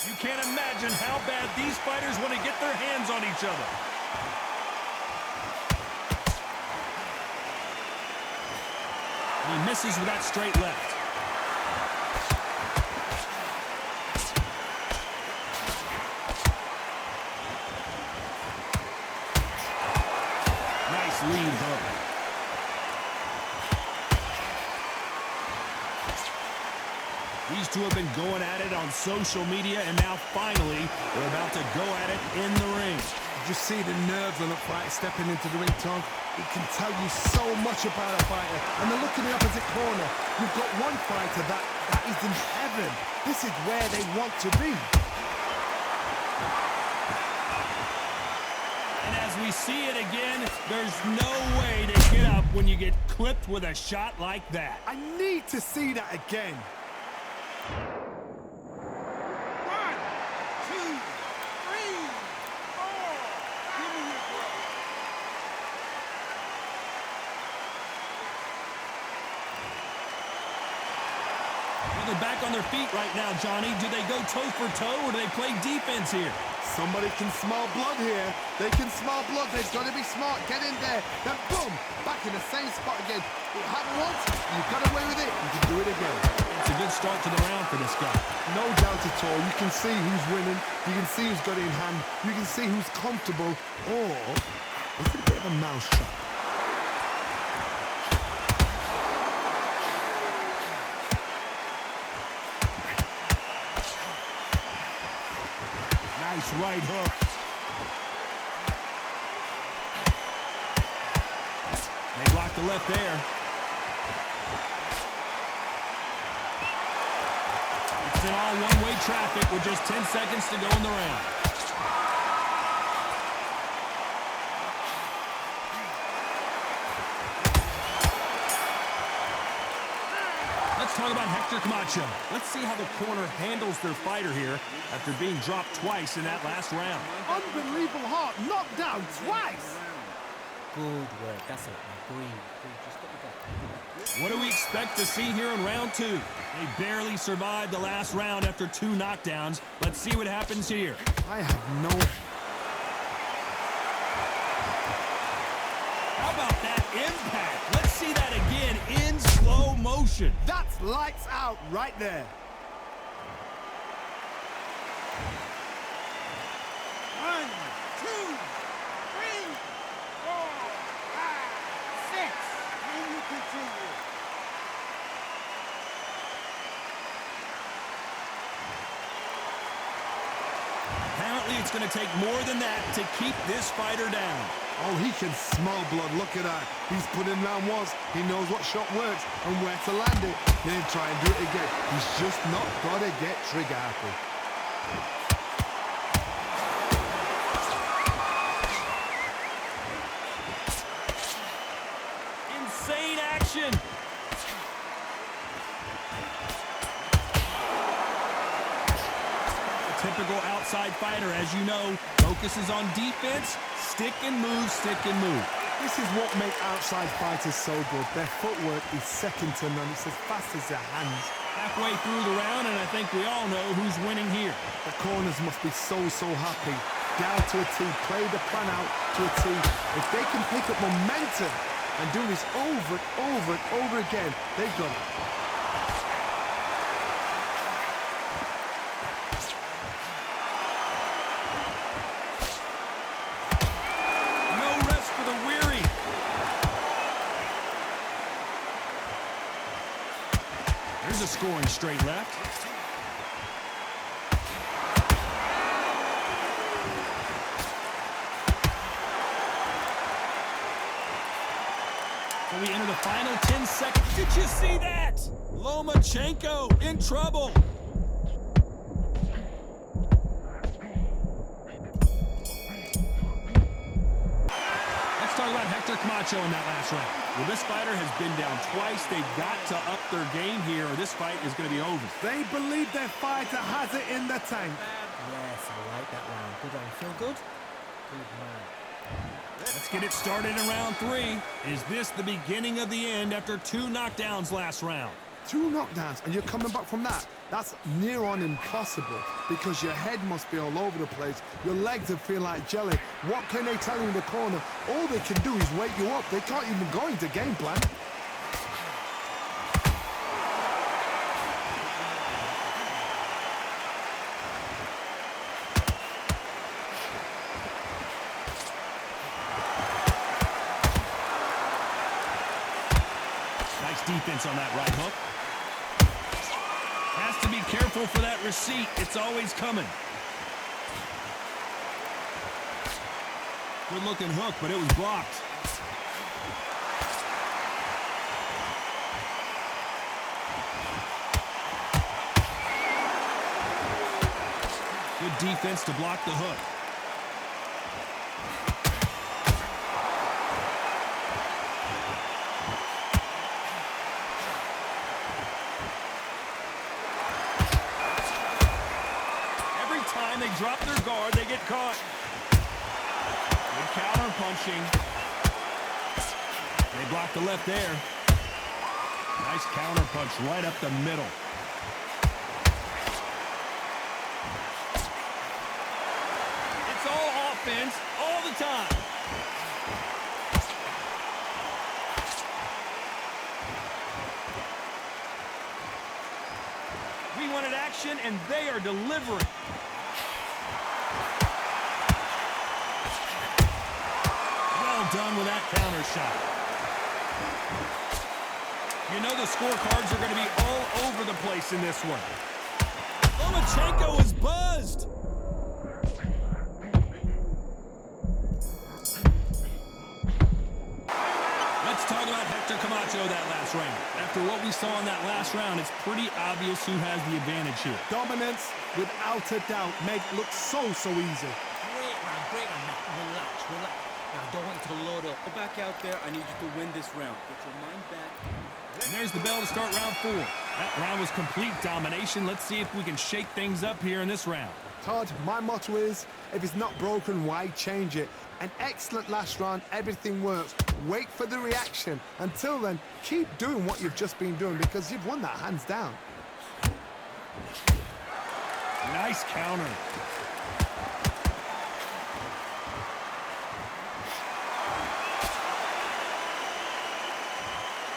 You can't imagine how bad these fighters want to get their hands on each other. And he misses with that straight left. Nice lead hook. These two have been going at it on social media, and now finally they're about to go at it in the ring. You just see the nerves on a fight stepping into the ring, Tom. It can tell you so much about a fighter. And then look in the opposite corner. You've got one fighter that is in heaven. This is where they want to be. And as we see it again, there's no way to get up when you get clipped with a shot like that. I need to see that again. 1, 2, 3, 4. Give me your break. Well, they're back on their feet right now, Johnny. Do they go toe for toe or do they play defense here? Somebody can smell blood here. They can smell blood. They've got to be smart. Get in there. Then boom, back in the same spot again. It happened once. You got away with it. You can do it again. It's a good start to the round for this guy. No doubt at all. You can see who's winning. You can see who's got it in hand. You can see who's comfortable. Or is it a bit of a mousetrap? Nice right hook. They blocked the left there. It's in all one-way traffic with just 10 seconds to go in the round. Let's talk about Hector Camacho. Let's see how the corner handles their fighter here after being dropped twice in that last round. Unbelievable heart. Knocked down twice. Good work. That's it. Breathe. Just get the back. What do we expect to see here in round 2? They barely survived the last round after 2 knockdowns. Let's see what happens here. I have no... How about that impact? Let's see that again in slow motion. That's lights out right there. 1, 2, 3, 4, 5, 6. And you continue. Apparently, it's going to take more than that to keep this fighter down. Oh, he can smell blood. Look at that. He's put him down once. He knows what shot works and where to land it. Then try and do it again. He's just not got to get trigger happy. Insane action. A typical outside fighter, as you know, focuses on defense, stick and move, stick and move. This is what makes outside fighters so good. Their footwork is second to none. It's as fast as their hands. Halfway through the round, and I think we all know who's winning here. The corners must be so happy. Down to a T, play the plan out to a T. If they can pick up momentum and do this over and over and over again, they've got it. No rest for the weary. There's a scoring straight left. So we enter the final 10 seconds. Did you see that? Lomachenko in trouble. Let's talk about Hector Camacho in that last round. Well, this fighter has been down twice. They've got to up their game here, or this fight is going to be over. They believe their fighter has it in the tank. Yes, I like that round. Good round. Feel good? Good man. Let's get it started in round 3. Is this the beginning of the end after 2 knockdowns last round? 2 knockdowns, and you're coming back from that. That's near on impossible because your head must be all over the place. Your legs will feel like jelly. What can they tell you in the corner? All they can do is wake you up. They can't even go into game plan. Nice defense on that right hook. Has to be careful for that receipt. It's always coming. Good looking hook, but it was blocked. Good defense to block the hook. They drop their guard, they get caught. Good counter punching. They block the left there. Nice counter punch right up the middle. It's all offense all the time. We wanted action, and they are delivering. Done with that counter shot. You know the scorecards are going to be all over the place in this one. Lomachenko is buzzed. Let's talk about Hector Camacho that last round. After what we saw in that last round, it's pretty obvious who has the advantage here. Dominance, without a doubt, made it look so easy. Great round. Relax. I don't want you to load up. Go back out there. I need you to win this round. Get your mind back. And there's the bell to start round 4. That round was complete domination. Let's see if we can shake things up here in this round. Todd, my motto is, if it's not broken, why change it? An excellent last round, everything works. Wait for the reaction. Until then, keep doing what you've just been doing because you've won that hands down. Nice counter.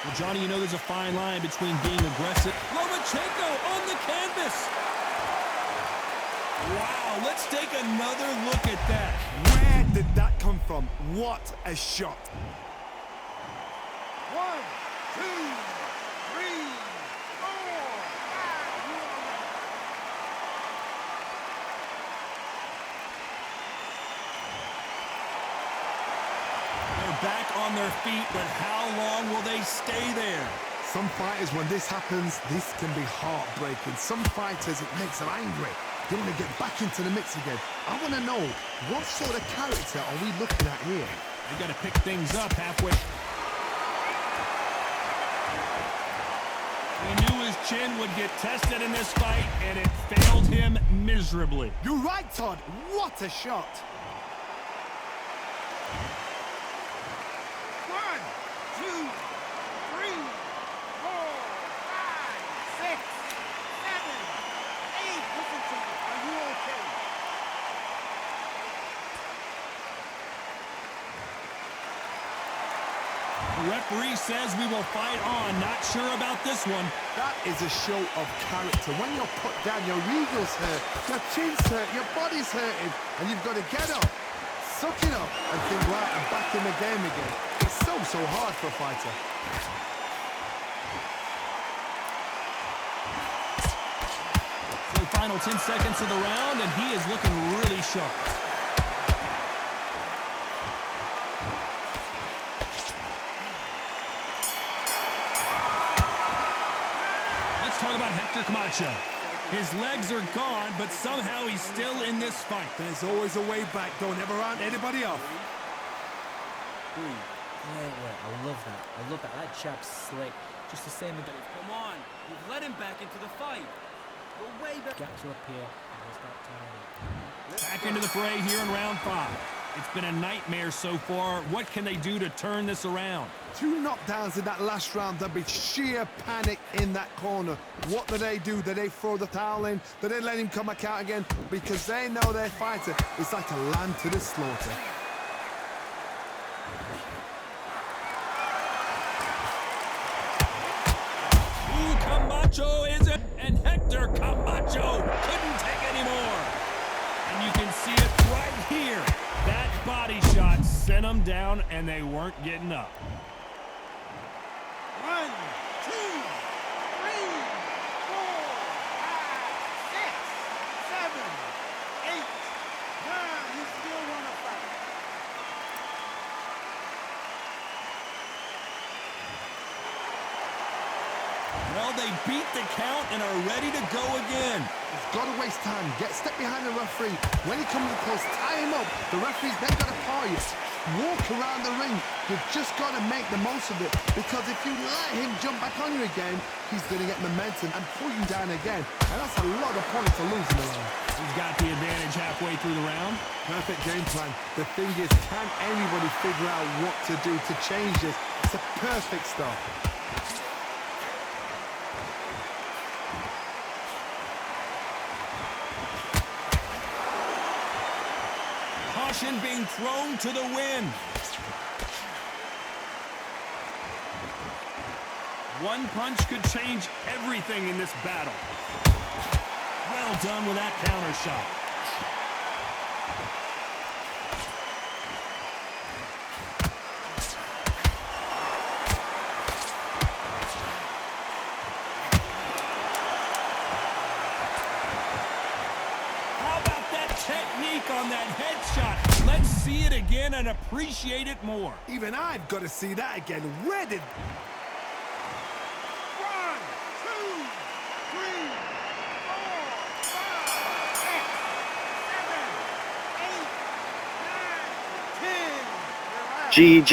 Well, Johnny, you know there's a fine line between being aggressive. Lomachenko on the canvas. Wow, let's take another look at that. Where did that come from? What a shot. 1, 2, 3, 4, 5. They're back on their feet, but how long will they stay there? Some fighters, when this happens, this can be heartbreaking. Some fighters, it makes them angry. They want to get back into the mix again. I want to know, what sort of character are we looking at here? They got to pick things up halfway. He knew his chin would get tested in this fight, and it failed him miserably. You're right, Todd. What a shot. 1, 2, 3, 4, 5, 6, 7, 8. Listen to me. Are you okay? The referee says we will fight on. Not sure about this one. That is a show of character. When you're put down, your ego's hurt, your chin's hurt, your body's hurting, and you've got to get up, suck it up, and think, right, I'm back in the game again. It's so hard for a fighter. So final 10 seconds of the round, and he is looking really sharp. Let's talk about Hector Camacho. His legs are gone, but somehow he's still in this fight. There's always a way back. Don't ever round anybody off. Yeah, I love that. That chap's slick. Just the same again. Come on. You've let him back into the fight. Go way back. Gaps are up here. And we'll start timing. Back into the fray here in round 5. It's been a nightmare so far. What can they do to turn this around? 2 knockdowns in that last round. There'll be sheer panic in that corner. What do? Do they throw the towel in? Do they let him come back out again? Because they know their fighter is like a lamb to the slaughter. Ooh, Camacho is it? And Hector Camacho couldn't take anymore. And you can see it right here. That body shot sent them down, and they weren't getting up. 1, 2, 3, 4, 5, 6, 7, 8, 9. You still want to fight. Well, they beat the count and are ready to go again. He's got to waste time. Step behind the referee. When he comes close, tie him up. The referee's then got to par you. Walk around the ring. You've just got to make the most of it. Because if you let him jump back on you again, he's going to get momentum and pull you down again. And that's a lot of points to lose in the round. He's got the advantage halfway through the round. Perfect game plan. The thing is, can anybody figure out what to do to change this? It's a perfect start. Caution being thrown to the wind. One punch could change everything in this battle. Well done with that counter shot. How about that technique on that headshot? Let's see it again and appreciate it more. Even I've got to see that again. Where did... 1, 2, 3, 4, 5, 6, 7, 8, 9, 10. GG.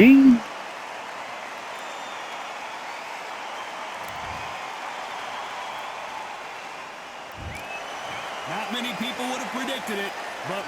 Not many people would have predicted it, but...